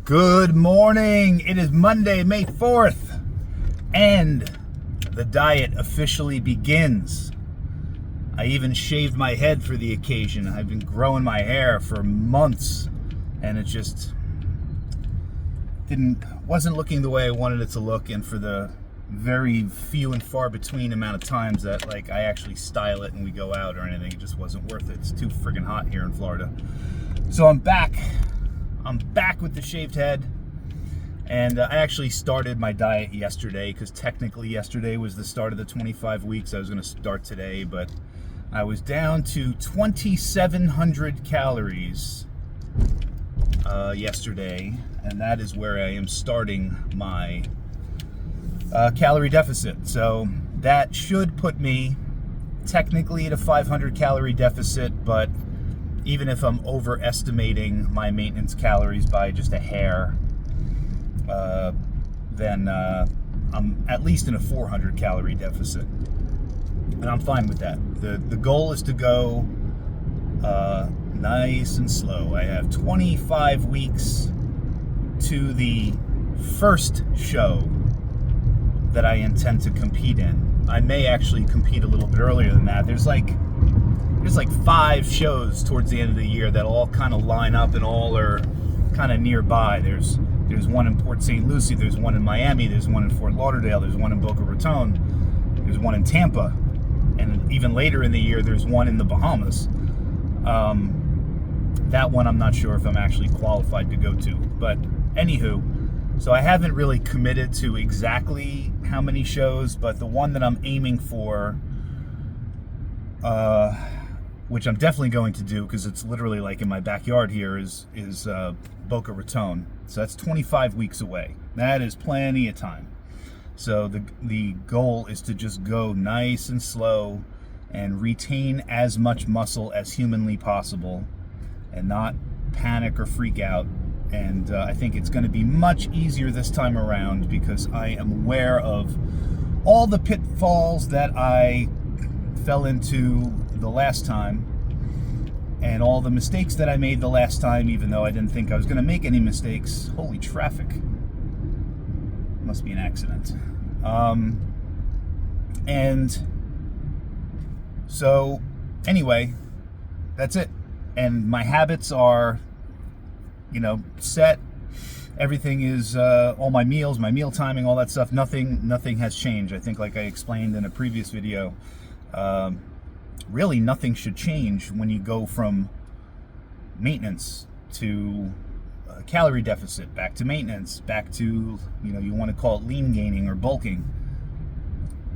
Good morning. It is Monday, May 4th, and the diet officially begins. I even shaved my head for the occasion. I've been growing my hair for months, and it just wasn't looking the way I wanted it to look, and for the very few and far between amount of times that I actually style it and we go out or anything, it just wasn't worth it. It's too friggin' hot here in Florida. So I'm back with the shaved head, and I actually started my diet yesterday because technically yesterday was the start of the 25 weeks. I was going to start today, but I was down to 2,700 calories yesterday, and that is where I am starting my calorie deficit. So that should put me technically at a 500 calorie deficit, but even if I'm overestimating my maintenance calories by just a hair, then I'm at least in a 400 calorie deficit, and I'm fine with that. The goal is to go nice and slow. I have 25 weeks to the first show that I intend to compete in. I may actually compete a little bit earlier than that. There's like 5 shows towards the end of the year that all kind of line up and all are kind of nearby. There's one in Port St. Lucie, there's one in Miami, there's one in Fort Lauderdale, there's one in Boca Raton, there's one in Tampa, and even later in the year there's one in the Bahamas. That one I'm not sure if I'm actually qualified to go to, but anywho, so I haven't really committed to exactly how many shows, but the one that I'm aiming for, which I'm definitely going to do because it's literally like in my backyard here, is Boca Raton. So that's 25 weeks away. That is plenty of time. So the goal is to just go nice and slow and retain as much muscle as humanly possible and not panic or freak out. And I think it's going to be much easier this time around because I am aware of all the pitfalls that I fell into the last time and all the mistakes that I made the last time, even though I didn't think I was going to make any mistakes. Holy traffic. Must be an accident. And so anyway, that's it. And my habits are, set. Everything is, all my meals, my meal timing, all that stuff, nothing has changed. I think, like I explained in a previous video, really nothing should change when you go from maintenance to calorie deficit, back to maintenance, back to, you want to call it lean gaining or bulking.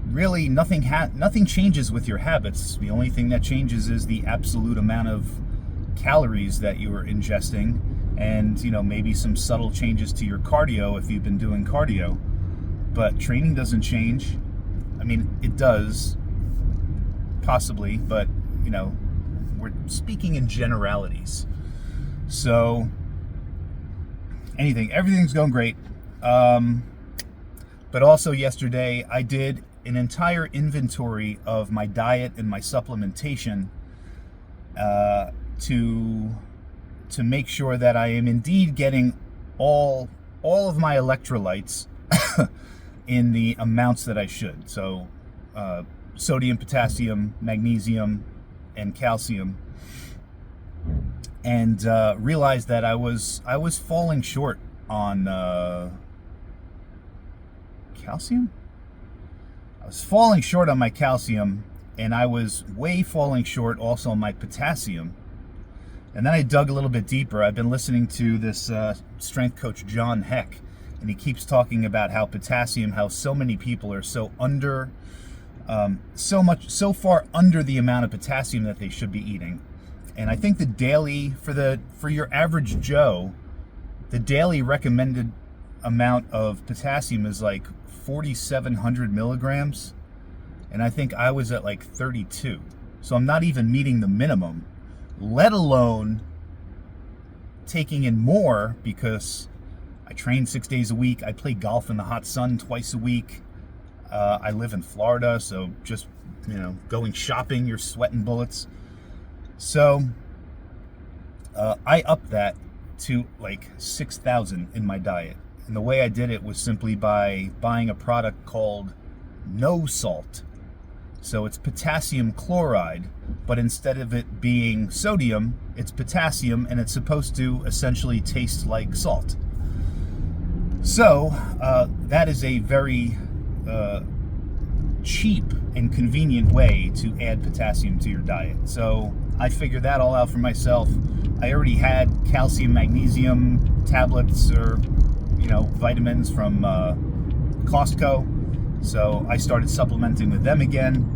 Really nothing changes with your habits. The only thing that changes is the absolute amount of calories that you are ingesting, and maybe some subtle changes to your cardio if you've been doing cardio. But training doesn't change. I mean, it does possibly, but we're speaking in generalities. So everything's going great. But also yesterday I did an entire inventory of my diet and my supplementation to make sure that I am indeed getting all of my electrolytes in the amounts that I should. So sodium, potassium, magnesium, and calcium, and realized that I was falling short on calcium. I was falling short on my calcium, and I was falling short also on my potassium. And then I dug a little bit deeper. I've been listening to this strength coach, John Heck, and he keeps talking about how potassium, how so many people are so far under the amount of potassium that they should be eating. And I think the daily, for your average Joe, the daily recommended amount of potassium is like 4,700 milligrams. And I think I was at like 32. So I'm not even meeting the minimum, let alone taking in more, because I train 6 days a week. I play golf in the hot sun twice a week. I live in Florida, so just, going shopping, you're sweating bullets. So I upped that to like 6,000 in my diet. And the way I did it was simply by buying a product called No Salt. So it's potassium chloride, but instead of it being sodium, it's potassium, and it's supposed to essentially taste like salt. So that is a very cheap and convenient way to add potassium to your diet. So I figured that all out for myself. I already had calcium, magnesium tablets, or vitamins from Costco. So I started supplementing with them again.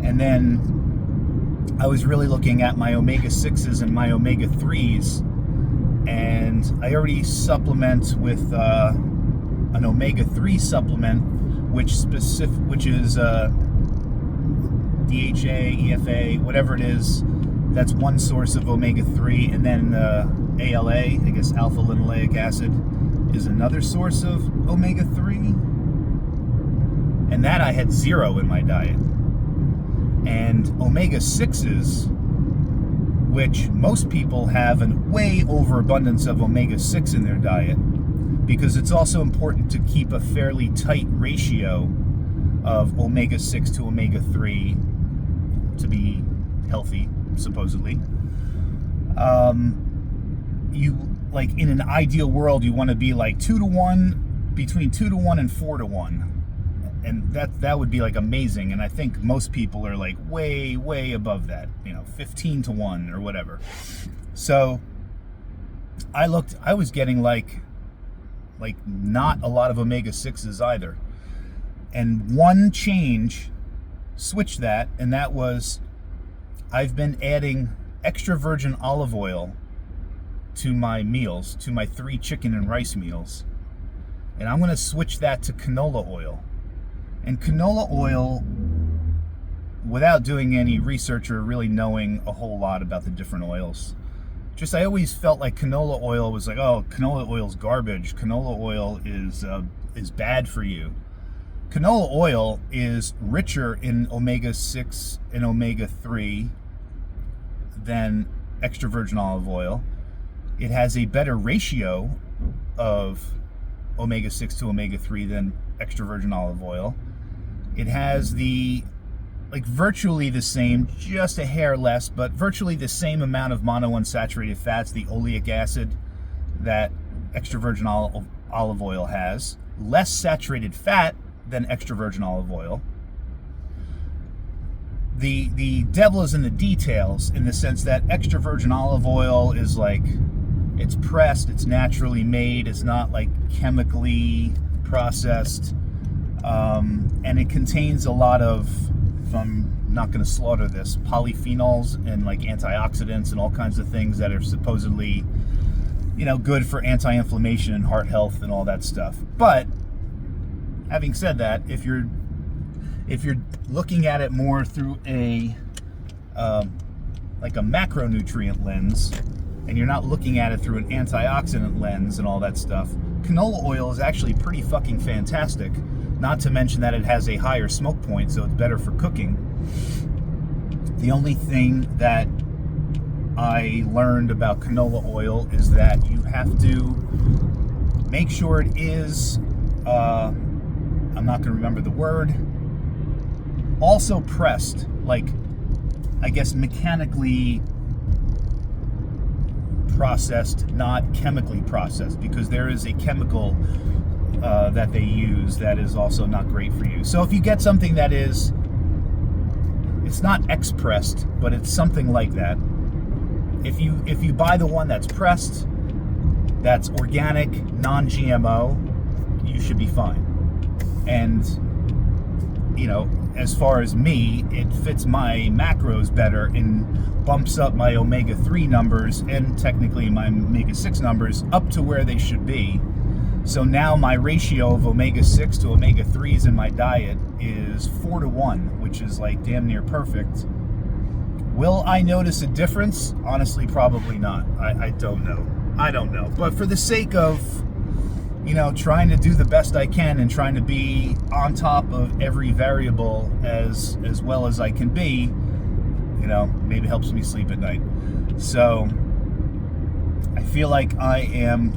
And then I was really looking at my omega-6s and my omega-3s. And I already supplement with an omega-3 supplement, which is DHA, EFA, whatever it is. That's one source of omega-3. And then ALA, I guess alpha linoleic acid, is another source of omega-3. And that I had 0 in my diet. And omega-6s, which most people have a way overabundance of omega-6 in their diet, because it's also important to keep a fairly tight ratio of omega-6 to omega-3 to be healthy, supposedly. You, like, in an ideal world, you want to be like 2-to-1, between 2-to-1 and 4-to-1. And that would be like amazing. And I think most people are like way above that, 15-to-1 or whatever. So I was getting like not a lot of omega-6s either. And one change switched that, and that was I've been adding extra virgin olive oil to my meals, to my 3 chicken and rice meals. And I'm going to switch that to canola oil. And canola oil, without doing any research or really knowing a whole lot about the different oils, I always felt like canola oil was like, oh, canola oil's garbage. Canola oil is bad for you. Canola oil is richer in omega-6 and omega-3 than extra virgin olive oil. It has a better ratio of omega-6 to omega-3 than extra virgin olive oil. It has virtually the same, just a hair less, but virtually the same amount of monounsaturated fats, the oleic acid, that extra virgin olive oil has. Less saturated fat than extra virgin olive oil. The devil is in the details, in the sense that extra virgin olive oil is like, it's pressed, it's naturally made, it's not like chemically processed, and it contains a lot of, if I'm not going to slaughter this, polyphenols and like antioxidants and all kinds of things that are supposedly, good for anti-inflammation and heart health and all that stuff. But having said that, if you're looking at it more through a macronutrient lens, and you're not looking at it through an antioxidant lens and all that stuff, canola oil is actually pretty fucking fantastic. Not to mention that it has a higher smoke point, so it's better for cooking. The only thing that I learned about canola oil is that you have to make sure it is, I'm not going to remember the word, also pressed, like, I guess mechanically processed, not chemically processed, because there is a chemical that they use that is also not great for you. So if you get something that is, it's not expressed, but it's something like that. If you buy the one that's pressed, that's organic, non-GMO, you should be fine. And as far as me, it fits my macros better and bumps up my omega-3 numbers and technically my omega-6 numbers up to where they should be. So now my ratio of omega-6 to omega-3s in my diet is 4-to-1, which is like damn near perfect. Will I notice a difference? Honestly, probably not. I don't know. But for the sake of, trying to do the best I can and trying to be on top of every variable as well as I can be, maybe helps me sleep at night. So I feel like I am,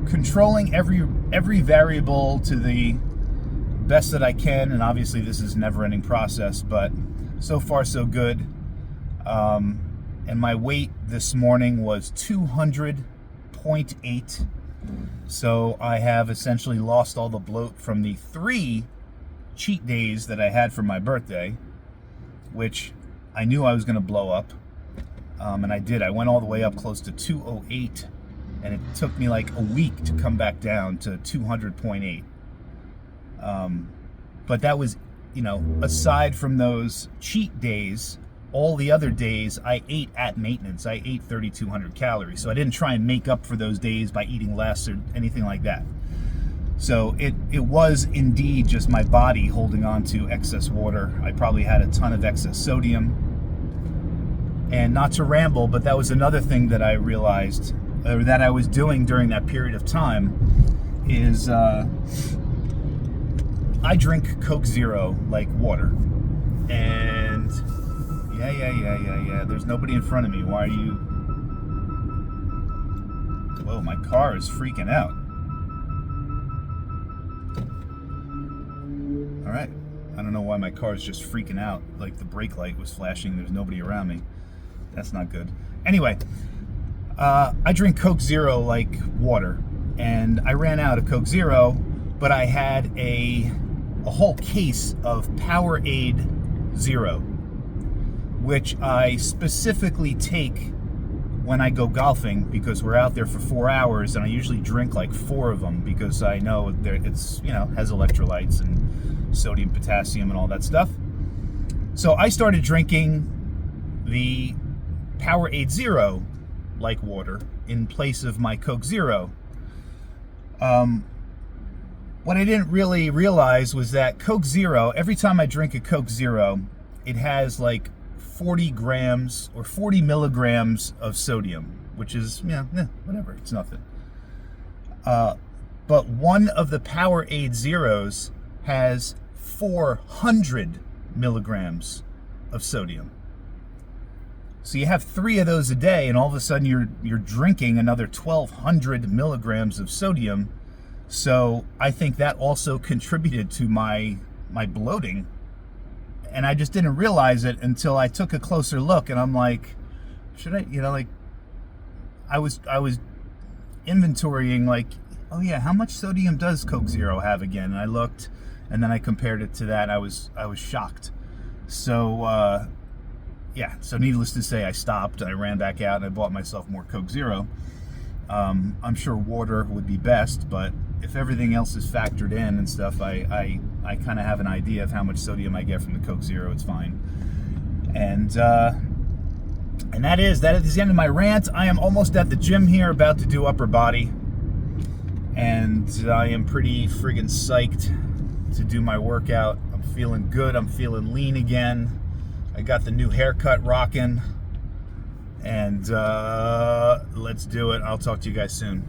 controlling every variable to the best that I can, and obviously this is a never-ending process, but so far so good. And my weight this morning was 200.8. So I have essentially lost all the bloat from the 3 cheat days that I had for my birthday, which I knew I was going to blow up. And I did. I went all the way up close to 208, and it took me like a week to come back down to 200.8. But that was, aside from those cheat days, all the other days I ate at maintenance. I ate 3,200 calories. So I didn't try and make up for those days by eating less or anything like that. So it was indeed just my body holding on to excess water. I probably had a ton of excess sodium. And not to ramble, but that was another thing that I realized, or that I was doing during that period of time, is I drink Coke Zero like water. And yeah. There's nobody in front of me. Why are you... Whoa, my car is freaking out. All right. I don't know why my car is just freaking out. Like the brake light was flashing. There's nobody around me. That's not good. Anyway, I drink Coke Zero like water. And I ran out of Coke Zero, but I had a whole case of Powerade Zero, which I specifically take when I go golfing, because we're out there for 4 hours, and I usually drink like 4 of them because I know it's has electrolytes and sodium, potassium, and all that stuff. So I started drinking the Powerade Zero like water in place of my Coke Zero. What I didn't really realize was that Coke Zero, every time I drink a Coke Zero, it has like 40 grams or 40 milligrams of sodium, which is, whatever, it's nothing. But one of the Powerade Zeros has 400 milligrams of sodium. So you have 3 of those a day, and all of a sudden you're drinking another 1,200 milligrams of sodium. So I think that also contributed to my bloating. And I just didn't realize it until I took a closer look, and I'm like, should I, I was inventorying like, oh yeah, how much sodium does Coke Zero have again? And I looked, and then I compared it to that. I was shocked. So so needless to say, I stopped. I ran back out and I bought myself more Coke Zero. I'm sure water would be best, but if everything else is factored in and stuff, I kind of have an idea of how much sodium I get from the Coke Zero. It's fine. And that is the end of my rant. I am almost at the gym here, about to do upper body, and I am pretty friggin' psyched to do my workout. I'm feeling good. I'm feeling lean again. I got the new haircut rocking, and let's do it. I'll talk to you guys soon.